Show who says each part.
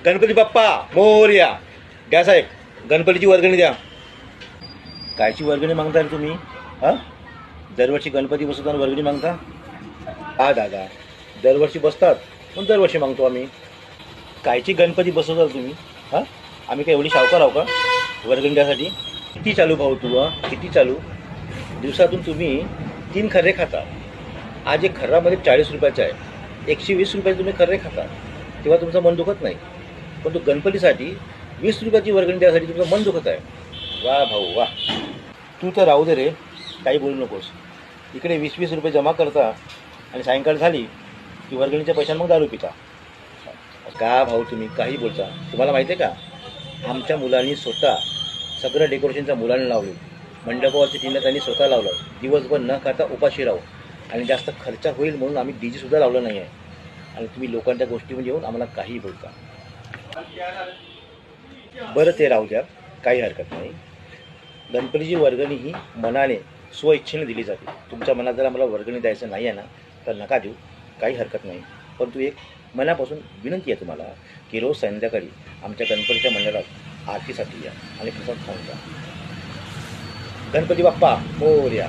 Speaker 1: गणपती बाप्पा मोरया. द्या साहेब, गणपतीची वर्गणी द्या. कायची वर्गणी मागता रे तुम्ही? हां, दरवर्षी गणपती बसवताना वर्गणी मागता? हा दादा, दरवर्षी बसतात पण दरवर्षी मागतो आम्ही. कायची गणपती बसवता तुम्ही? हां, आम्ही काय एवढी सावकार आहो का वर्गणी द्यासाठी? किती चालू भाऊ तू? किती चालू? दिवसातून तुम्ही 3 खर्रे खाता. आज एक खर्रामध्ये 40 रुपयाचा आहे, 120 रुपयाचे तुम्ही खर्रे खाता, तेव्हा तुमचं मन दुखत नाही. पण तो गणपतीसाठी 20 रुपयाची वर्गणी द्यासाठी तुमचं मन दुखत आहे. वा भाऊ वा. तू तर राहू दे रे, काही बोलू नकोस. इकडे 20-20 रुपये जमा करता आणि सायंकाळ झाली की वर्गणीच्या पैशांना मग दारू पिता. का भाऊ तुम्ही काही बोलता? तुम्हाला माहिती आहे का, आमच्या मुलांनी स्वतः सगळं डेकोरेशनच्या मुलांनी लावलं. मंडपावरची टीनं त्यांनी स्वतः लावलं. दिवसभर न खाता उपाशी राहू आणि जास्त खर्च होईल म्हणून आम्ही डीजेसुद्धा लावलं नाही आहे. आणि तुम्ही लोकांच्या गोष्टीमध्ये येऊन आम्हाला काही बोलता. बरं ते राहू द्या, काही हरकत नाही. गणपतीची वर्गणी ही मनाने स्वइच्छेने दिली जाते. तुमच्या मनात जर आम्हाला वर्गणी द्यायचं नाही आहे ना, तर नका देऊ, काही हरकत नाही. परंतु एक मनापासून विनंती आहे तुम्हाला की रोज संध्याकाळी आमच्या गणपतीच्या मंडळात आरतीसाठी या आणि प्रसाद खाऊन जा. गणपती बाप्पा मोरया.